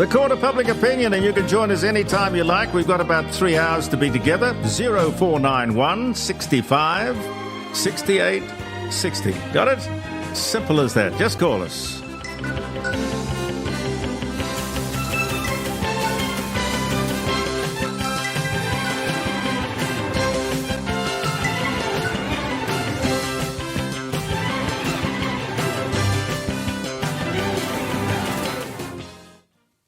The Court of Public Opinion, and you can join us anytime you like. We've got about 3 hours to be together. 0491 65 68 60. Got it? Simple as that. Just call us.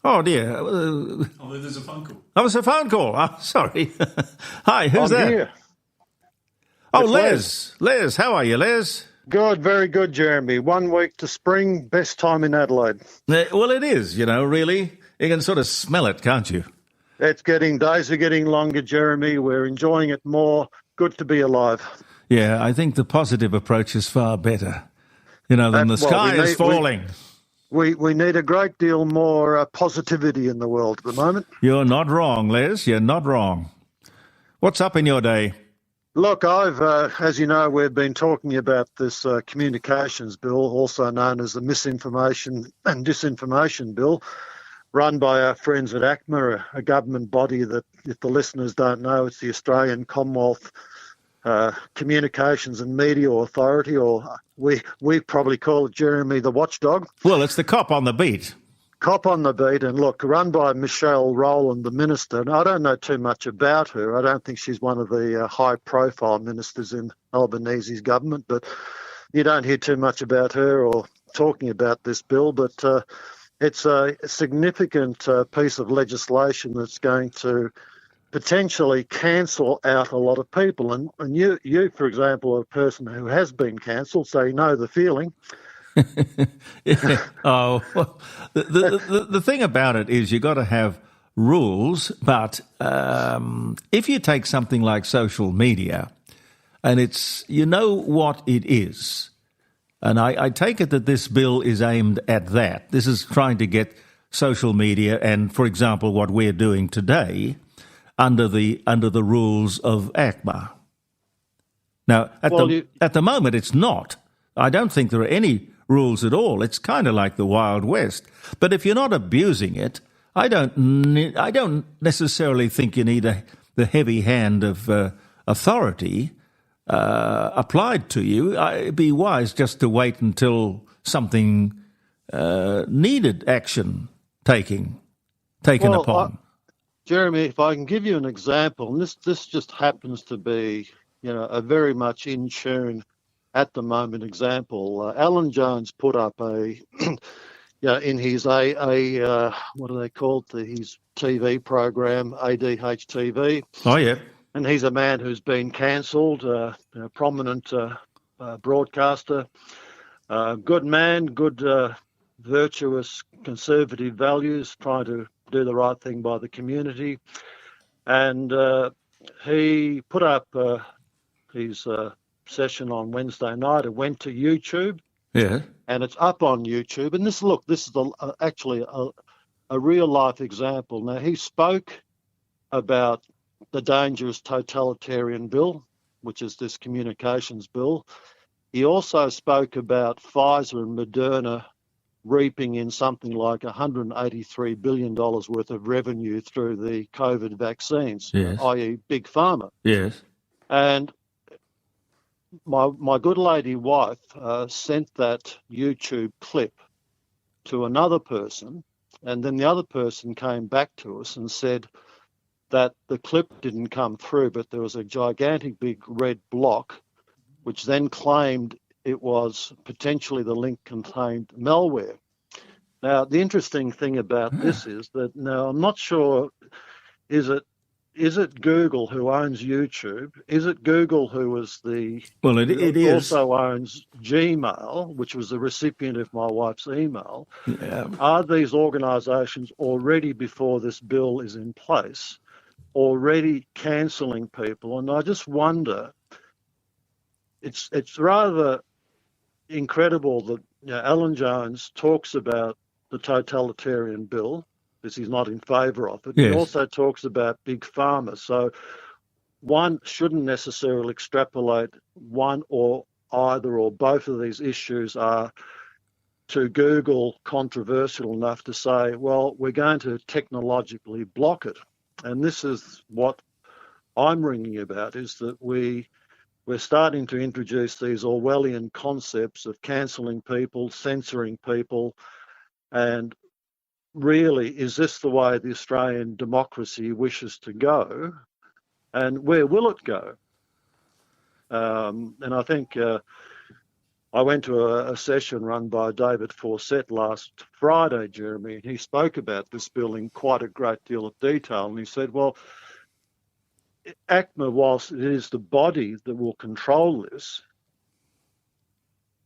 Oh, dear. There's a phone call. That was a phone call. Oh, sorry. Hi, who's I'm that? here. Oh, It's Les. Les, how are you, Les? Good, very good, Jeremy. 1 week to spring, best time in Adelaide. Well, it is, really. You can sort of smell it, can't you? Days are getting longer, Jeremy. We're enjoying it more. Good to be alive. Yeah, I think the positive approach is far better, than the sky is falling. We need a great deal more positivity in the world at the moment. You're not wrong, Les. You're not wrong. What's up in your day? Look, as you know, we've been talking about this communications bill, also known as the misinformation and disinformation bill, run by our friends at ACMA, a government body that, if the listeners don't know, it's the Australian Commonwealth Communications and Media Authority, or we probably call it, Jeremy, the watchdog. Well, it's the cop on the beat. Cop on the beat, and look, run by Michelle Rowland, the minister. And I don't know too much about her. I don't think she's one of the high-profile ministers in Albanese's government, but you don't hear too much about her or talking about this bill. But it's a significant piece of legislation that's going to potentially cancel out a lot of people. And you, for example, are a person who has been cancelled, so you know the feeling. Yeah. Oh, well, the thing about it is you've got to have rules, but if you take something like social media, and it's, what it is, and I take it that this bill is aimed at that. This is trying to get social media and, for example, what we're doing today under the rules of ACMA. Now, at the moment, it's not. I don't think there are any rules at all. It's kind of like the Wild West. But if you're not abusing it, I don't necessarily think you need the heavy hand of authority applied to you. It'd be wise just to wait until something needed action taken upon. Jeremy, if I can give you an example, and this just happens to be, a very much in tune at the moment example. Alan Jones put up in his what are they called? His TV program, ADHTV. Oh yeah. And he's a man who's been cancelled, a prominent broadcaster, good man, good, virtuous, conservative values, trying to do the right thing by the community. And he put up his session on Wednesday night. It went to YouTube. Yeah. And it's up on YouTube. And this is actually a real life example. Now, he spoke about the dangerous totalitarian bill, which is this communications bill. He also spoke about Pfizer and Moderna reaping in something like $183 billion worth of revenue through the COVID vaccines, yes, i.e. Big Pharma. Yes. And my good lady wife sent that YouTube clip to another person, and then the other person came back to us and said that the clip didn't come through, but there was a gigantic big red block, which then claimed it was potentially the link contained malware. Now, the interesting thing about this is that, now I'm not sure, is it Google who owns YouTube? Is it Google who is Well, it is. Also owns Gmail, which was the recipient of my wife's email. Yeah. Are these organisations already, before this bill is in place, already cancelling people? And I just wonder, it's rather incredible that Alan Jones talks about the totalitarian bill, because he's not in favour of it. Yes. He also talks about Big Pharma. So one shouldn't necessarily extrapolate one or either or both of these issues are to Google controversial enough to say, well, we're going to technologically block it. And this is what I'm ringing about, is that we're starting to introduce these Orwellian concepts of cancelling people, censoring people, and really, is this the way the Australian democracy wishes to go? And where will it go? And I think I went to a session run by David Fawcett last Friday, Jeremy, and he spoke about this bill in quite a great deal of detail. And he said, well, ACMA, whilst it is the body that will control this,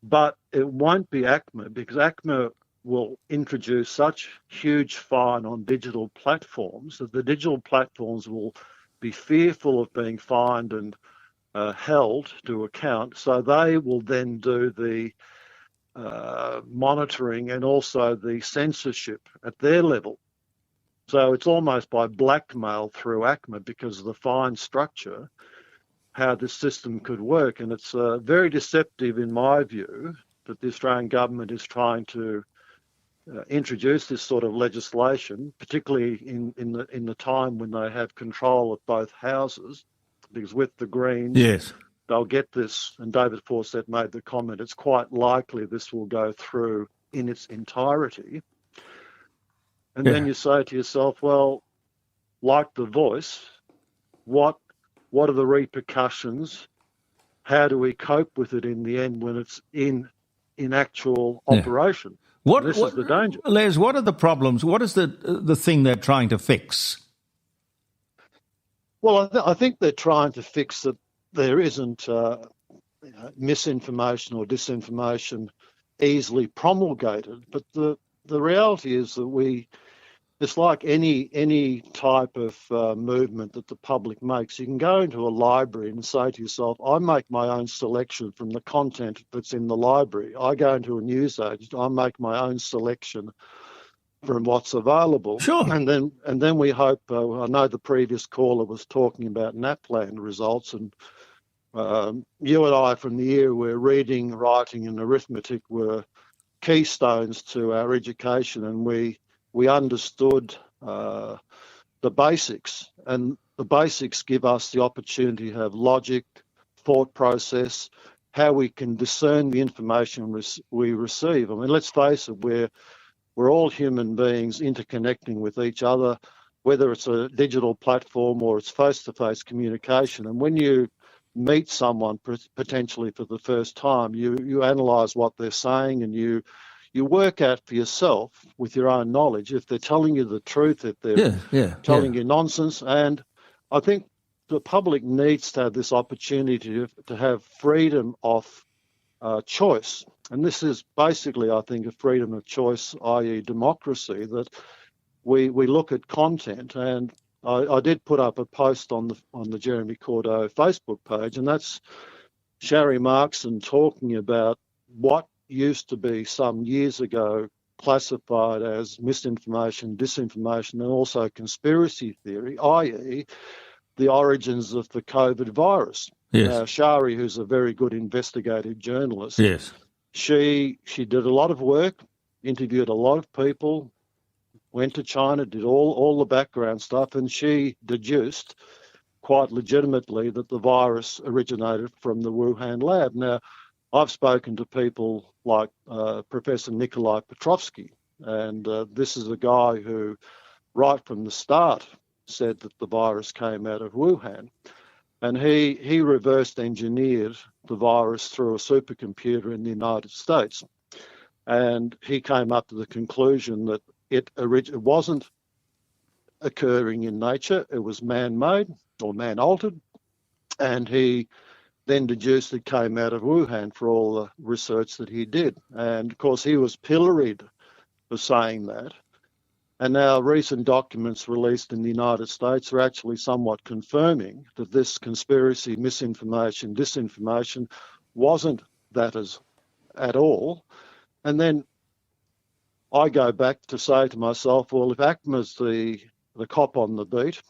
but it won't be ACMA, because ACMA will introduce such huge fine on digital platforms that the digital platforms will be fearful of being fined and held to account. So they will then do the monitoring and also the censorship at their level. So it's almost by blackmail through ACMA, because of the fine structure, how this system could work. And it's very deceptive, in my view, that the Australian government is trying to introduce this sort of legislation, particularly in the time when they have control of both houses, because with the Greens, Yes. they'll get this. And David Fawcett made the comment, it's quite likely this will go through in its entirety. And then you say to yourself, well, like The Voice, what are the repercussions? How do we cope with it in the end when it's in actual operation? This is the danger. Les, what are the problems? What is the thing they're trying to fix? Well, I think they're trying to fix that there isn't misinformation or disinformation easily promulgated. But the reality is that it's like any type of movement that the public makes. You can go into a library and say to yourself, I make my own selection from the content that's in the library. I go into a newsagent, I make my own selection from what's available. Sure. And then we hope, I know the previous caller was talking about NAPLAN results, and you and I from the year where reading, writing and arithmetic were keystones to our education, and we understood the basics, and the basics give us the opportunity to have logic, thought process, how we can discern the information we receive. I mean, let's face it, we're all human beings interconnecting with each other, whether it's a digital platform or it's face-to-face communication. And when you meet someone potentially for the first time, you analyse what they're saying, and you work out for yourself with your own knowledge if they're telling you the truth, if they're telling you nonsense. And I think the public needs to have this opportunity to have freedom of choice. And this is basically, I think, a freedom of choice, i.e. democracy, that we look at content. And I did put up a post on the Jeremy Cordeaux Facebook page, and that's Sharry Markson talking about what used to be some years ago classified as misinformation, disinformation, and also conspiracy theory, i.e. the origins of the COVID virus. Yes. Now, Sharry, who's a very good investigative journalist, yes, she did a lot of work, interviewed a lot of people, went to China, did all the background stuff, and she deduced quite legitimately that the virus originated from the Wuhan lab. Now, I've spoken to people like Professor Nikolai Petrovsky, and this is a guy who, right from the start, said that the virus came out of Wuhan. And he reversed engineered the virus through a supercomputer in the United States. And he came up to the conclusion that it wasn't occurring in nature, it was man-made or man-altered. And he then deduced it came out of Wuhan for all the research that he did. And of course, he was pilloried for saying that. And now recent documents released in the United States are actually somewhat confirming that this conspiracy, misinformation, disinformation wasn't that at all. And then I go back to say to myself, well, if ACMA's the cop on the beat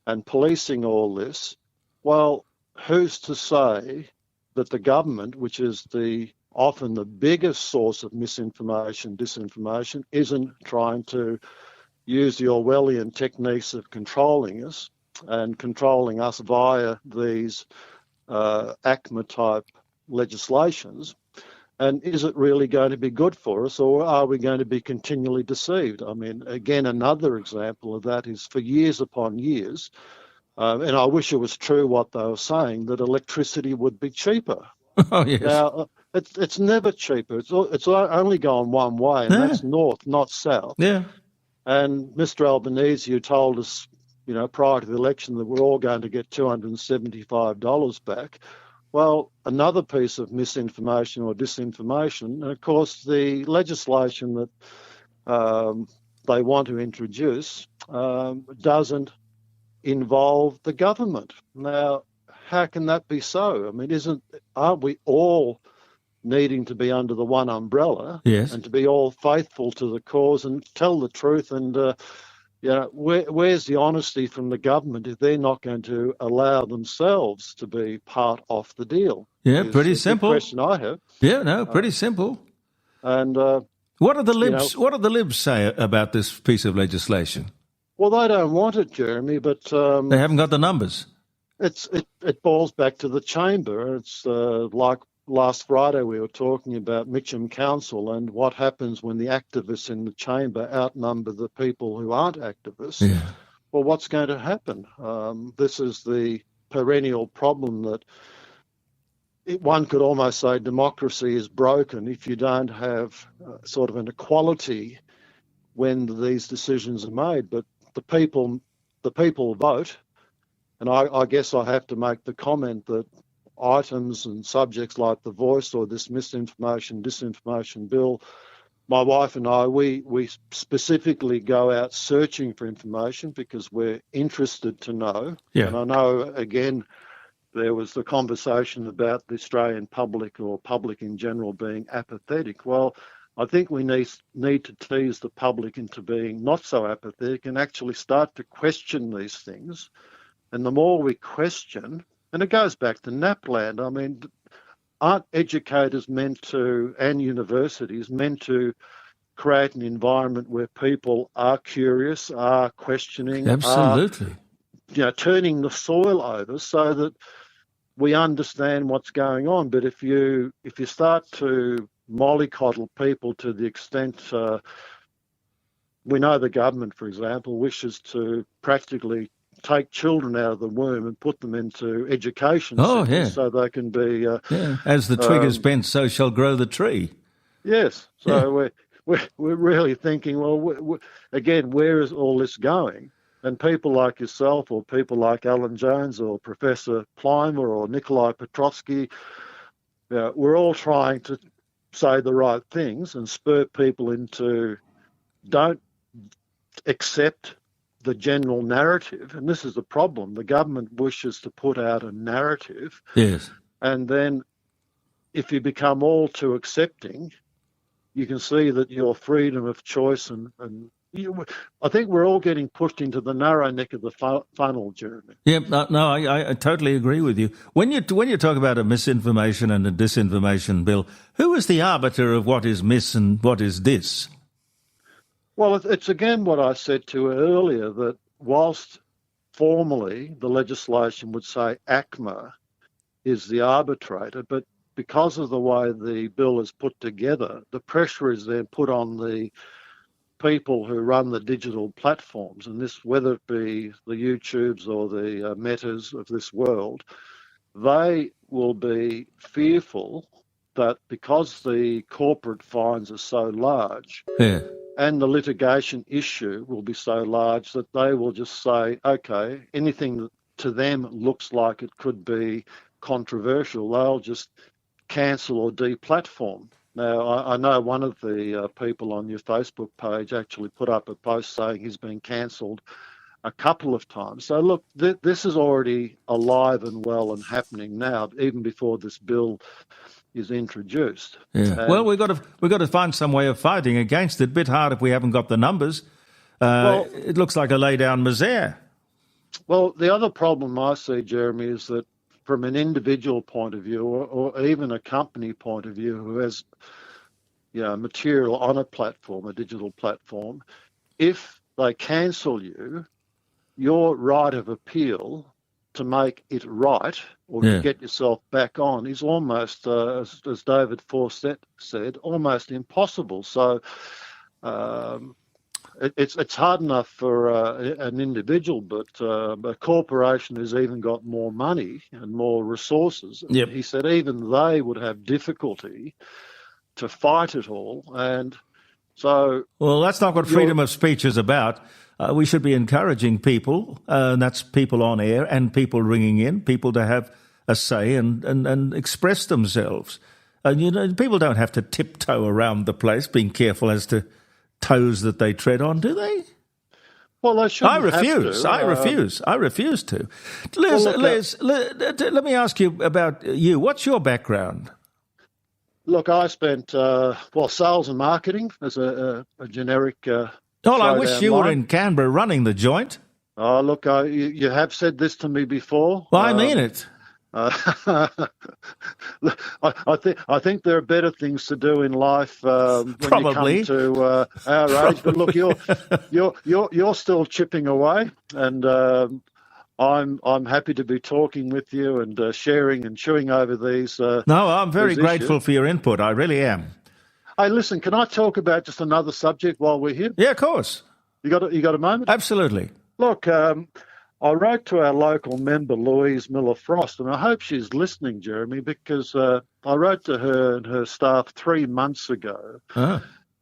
and policing all this, well, who's to say that the government, which is the often the biggest source of misinformation, disinformation, isn't trying to use the Orwellian techniques of controlling us and controlling us via these ACMA type legislations. And is it really going to be good for us, or are we going to be continually deceived? I mean, again, another example of that is for years upon years, and I wish it was true what they were saying, that electricity would be cheaper. Oh, yes. Now, it's never cheaper. It's only gone one way, and that's north, not south. Yeah. And Mr. Albanese, who told us, prior to the election that we're all going to get $275 back. Well, another piece of misinformation or disinformation, and of course, the legislation that they want to introduce doesn't involve the government. Now, how can that be so? I mean, aren't we all needing to be under the one umbrella? Yes. And to be all faithful to the cause and tell the truth? And where's the honesty from the government if they're not going to allow themselves to be part of the deal? Yeah, pretty simple. Question I have. Yeah, no, pretty simple. And what do the libs? What do the libs say about this piece of legislation? Well, they don't want it, Jeremy, but they haven't got the numbers. It boils back to the chamber. It's like last Friday we were talking about Mitcham Council and what happens when the activists in the chamber outnumber the people who aren't activists. Yeah. Well, what's going to happen? This is the perennial problem that one could almost say democracy is broken if you don't have sort of an equality when these decisions are made. But the people vote, and I guess I have to make the comment that items and subjects like The Voice or this misinformation, disinformation bill, my wife and I, we specifically go out searching for information because we're interested to know. Yeah. And I know, again, there was the conversation about the Australian public or public in general being apathetic. Well, I think we need to tease the public into being not so apathetic and actually start to question these things. And the more we question, and it goes back to NAPLAN, I mean, aren't educators and universities meant to create an environment where people are curious, are questioning, Absolutely. are, turning the soil over so that we understand what's going on? But if you start to mollycoddle people to the extent we know the government, for example, wishes to practically take children out of the womb and put them into education centres so they can be... As the twig is bent, so shall grow the tree. Yes. So we're really thinking, well, again, where is all this going? And people like yourself or people like Alan Jones or Professor Plimer or Nikolai Petrovsky, we're all trying to say the right things and spur people into don't accept the general narrative. And this is the problem. The government wishes to put out a narrative. Yes. And then if you become all too accepting, you can see that your freedom of choice I think we're all getting pushed into the narrow neck of the funnel, Jeremy. Yeah, no, I totally agree with you. When you talk about a misinformation and a disinformation bill, who is the arbiter of what is mis and what is dis? Well, it's again what I said to you earlier, that whilst formally the legislation would say ACMA is the arbitrator, but because of the way the bill is put together, the pressure is then put on the people who run the digital platforms, and this, whether it be the YouTubes or the Metas of this world, they will be fearful that because the corporate fines are so large and the litigation issue will be so large that they will just say, okay, anything that to them looks like it could be controversial, they'll just cancel or deplatform. Now, I know one of the people on your Facebook page actually put up a post saying he's been cancelled a couple of times. So, look, this is already alive and well and happening now, even before this bill is introduced. Yeah. Well, we've got to find some way of fighting against it. A bit hard if we haven't got the numbers. It looks like a lay-down misere. Well, the other problem I see, Jeremy, is that from an individual point of view, or even a company point of view, who has material on a platform, a digital platform, if they cancel you, your right of appeal to make it right or to get yourself back on is almost, as David Fawcett said, almost impossible. So it's hard enough for an individual, but a corporation has even got more money and more resources. Yep. He said even they would have difficulty to fight it all. And so... Well, that's not what freedom of speech is about. We should be encouraging people, and that's people on air and people ringing in, people to have a say and express themselves. And, people don't have to tiptoe around the place, being careful as to toes that they tread on, do they? Well, they shouldn't have to. I refuse to. Liz, let me ask you about you. What's your background? Look, I spent, sales and marketing as a generic... I wish you were in Canberra running the joint. Oh, look, you have said this to me before. Well, I mean it. I think there are better things to do in life when Probably. you come to our age. But look, you're still chipping away, and I'm happy to be talking with you and sharing and chewing over these. No, I'm very grateful for your input. I really am. Hey, listen, can I talk about just another subject while we're here? Yeah, of course. You got a moment? Absolutely. Look, I wrote to our local member, Louise Miller-Frost, and I hope she's listening, Jeremy, because I wrote to her and her staff 3 months ago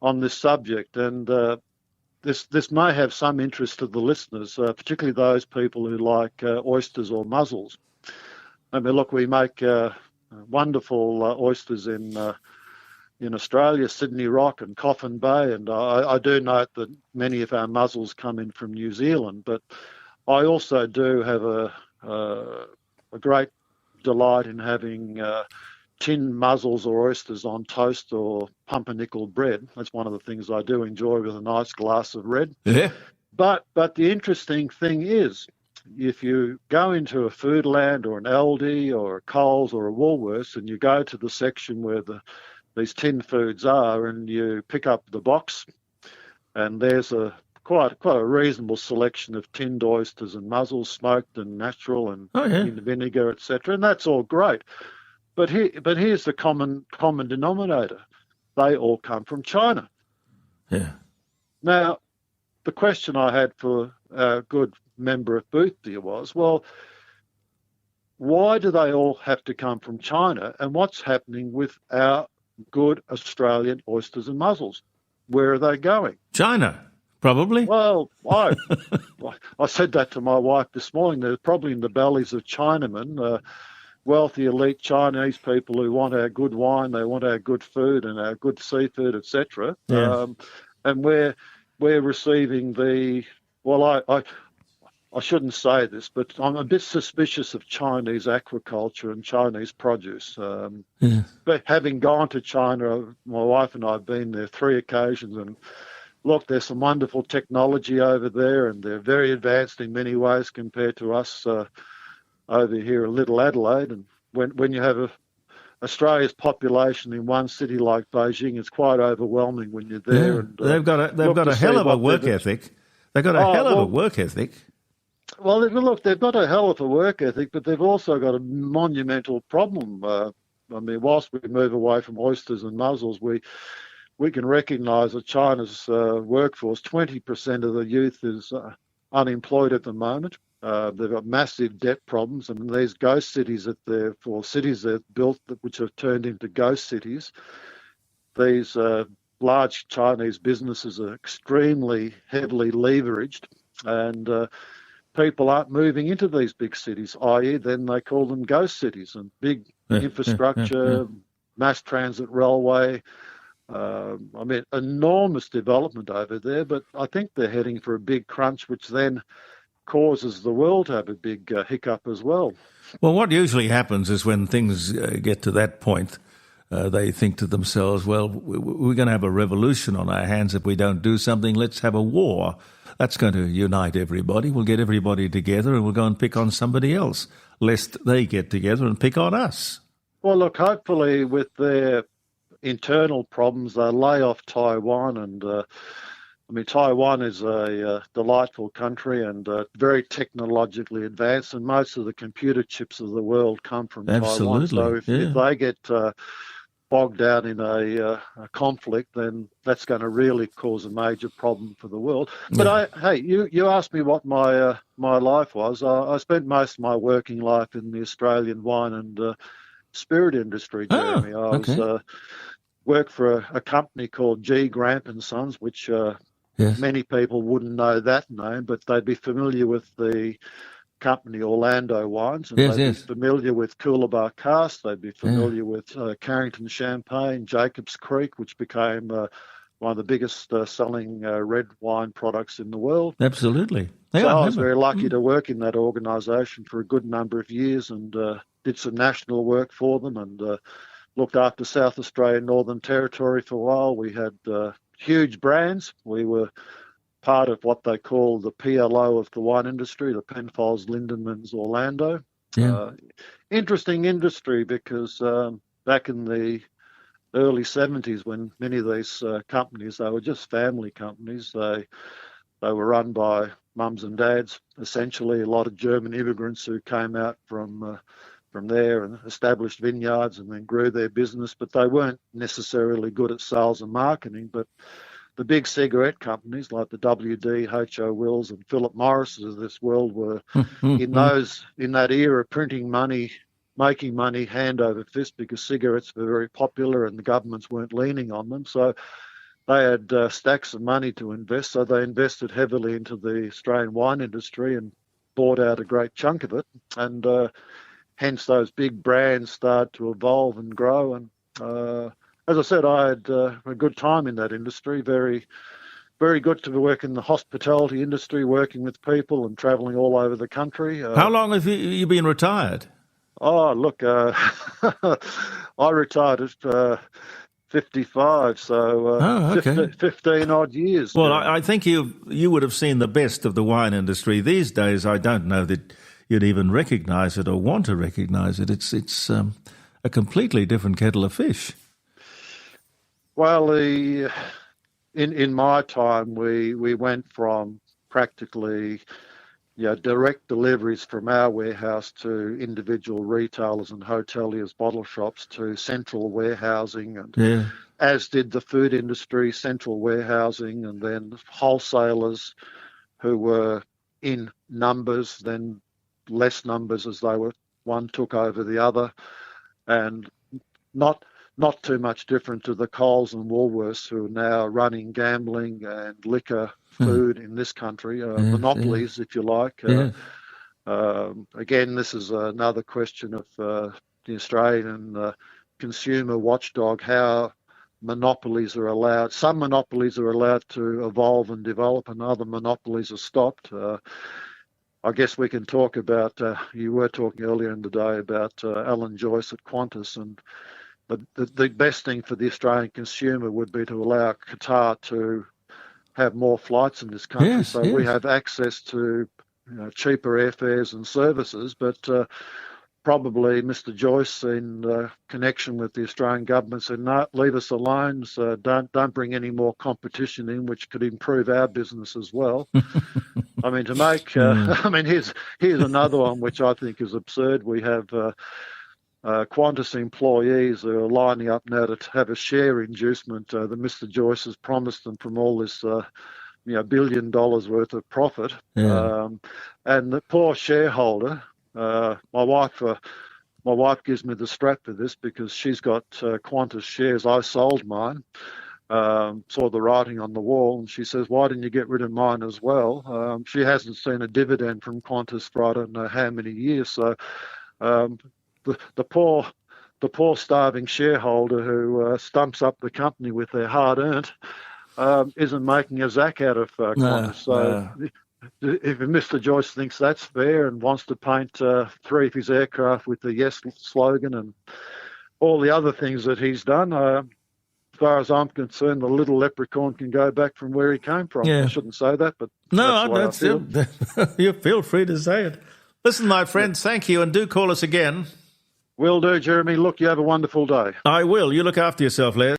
on this subject, and this may have some interest to the listeners, particularly those people who like oysters or mussels. I mean, look, we make wonderful oysters in Australia, Sydney Rock and Coffin Bay, and I do note that many of our mussels come in from New Zealand, but I also do have a great delight in having tinned mussels or oysters on toast or pumpernickel bread. That's one of the things I do enjoy with a nice glass of red. Yeah. But the interesting thing is, if you go into a Foodland or an Aldi or a Coles or a Woolworths and you go to the section where these tinned foods are, and you pick up the box, and there's quite a reasonable selection of tinned oysters and mussels, smoked and natural and in vinegar, etc. And that's all great. But here's the common denominator: they all come from China. Yeah. Now, the question I had for our good member of Boothby was, well, why do they all have to come from China, and what's happening with our good Australian oysters and mussels? Where are they going? China, probably. Well, I said that to my wife this morning. They're probably in the bellies of Chinamen, wealthy elite Chinese people who want our good wine, they want our good food and our good seafood, etc. Yeah. And we're receiving I shouldn't say this, but I'm a bit suspicious of Chinese aquaculture and Chinese produce. But having gone to China, my wife and I have been there 3 occasions, and look, there's some wonderful technology over there, and they're very advanced in many ways compared to us over here in Little Adelaide. And when you have Australia's population in one city like Beijing, it's quite overwhelming when you're there. Yeah. And they've got a hell of a work ethic. They've got a hell of a work ethic. Well, look, they've got a hell of a work ethic, but they've also got a monumental problem. I mean, whilst we move away from oysters and mussels, we can recognise that China's workforce, 20% of the youth is unemployed at the moment. They've got massive debt problems, and these ghost cities cities they've built which have turned into ghost cities. These large Chinese businesses are extremely heavily leveraged, and people aren't moving into these big cities, i.e. then they call them ghost cities, and big infrastructure, mass transit railway, enormous development over there, but I think they're heading for a big crunch, which then causes the world to have a big hiccup as well. Well, what usually happens is when things get to that point, they think to themselves, well, we're going to have a revolution on our hands if we don't do something. Let's have a war. That's going to unite everybody. We'll get everybody together and we'll go and pick on somebody else, lest they get together and pick on us. Well, look, hopefully with their internal problems, they lay off Taiwan. And Taiwan is a delightful country and very technologically advanced, and most of the computer chips of the world come from Absolutely. Taiwan. So if they get bogged down in a conflict, then that's going to really cause a major problem for the world. But you asked me what my life was. I spent most of my working life in the Australian wine and spirit industry, Jeremy. I was worked for a company called G. Grant and Sons, which many people wouldn't know that name, but they'd be familiar with the company Orlando Wines, and they'd be familiar with Coolabah Cask, they'd be familiar with Carrington Champagne, Jacobs Creek, which became one of the biggest selling red wine products in the world. Absolutely. So I was very lucky to work in that organisation for a good number of years, and did some national work for them, and looked after South Australia and Northern Territory for a while. We had huge brands. We were part of what they call the PLO of the wine industry, the Penfolds, Lindemans, Orlando. Interesting industry because back in the early 70s, when many of these companies, they were just family companies. They were run by mums and dads, essentially, a lot of German immigrants who came out from there and established vineyards and then grew their business, but they weren't necessarily good at sales and marketing. But the big cigarette companies like the WD, H.O. Wills and Philip Morris of this world were in that era printing money, making money hand over fist, because cigarettes were very popular and the governments weren't leaning on them. So they had stacks of money to invest. So they invested heavily into the Australian wine industry and bought out a great chunk of it. And hence those big brands started to evolve and grow. And as I said, I had a good time in that industry. Very, very good to work in the hospitality industry, working with people and travelling all over the country. How long have you been retired? Oh, look, I retired at 55, so 15 odd years. Well, I think you would have seen the best of the wine industry. These days, I don't know that you'd even recognise it or want to recognise it. It's a completely different kettle of fish. Well, in my time, we went from practically direct deliveries from our warehouse to individual retailers and hoteliers, bottle shops, to central warehousing, and as did the food industry, central warehousing, and then wholesalers who were in numbers, then less numbers as they were, one took over the other, and not too much different to the Coles and Woolworths, who are now running gambling and liquor, food in this country, monopolies, if you like. Again, this is another question of the Australian consumer watchdog, how monopolies are allowed. Some monopolies are allowed to evolve and develop, and other monopolies are stopped. I guess we can talk about, you were talking earlier in the day about Alan Joyce at Qantas, and the best thing for the Australian consumer would be to allow Qatar to have more flights in this country, we have access to cheaper airfares and services. But probably Mr. Joyce, in connection with the Australian government, said, no, leave us alone. So don't bring any more competition in, which could improve our business as well. I mean, to make, here's another one which I think is absurd. We have Qantas employees who are lining up now to have a share inducement that Mr. Joyce has promised them from all this $1 billion worth of profit. And the poor shareholder, my wife gives me the strap for this because she's got Qantas shares. I sold mine, saw the writing on the wall, and she says, why didn't you get rid of mine as well? She hasn't seen a dividend from Qantas for I don't know how many years. So the poor starving shareholder who stumps up the company with their hard-earned isn't making a zack out of Qantas. If Mr. Joyce thinks that's fair and wants to paint 3 of his aircraft with the Yes slogan and all the other things that he's done, as far as I'm concerned, the little leprechaun can go back from where he came from. Yeah. I shouldn't say that, but No, that's the way I feel. you feel free to say it. Listen, my friends, thank you, and do call us again. Will do, Jeremy. Look, you have a wonderful day. I will. You look after yourself, Les.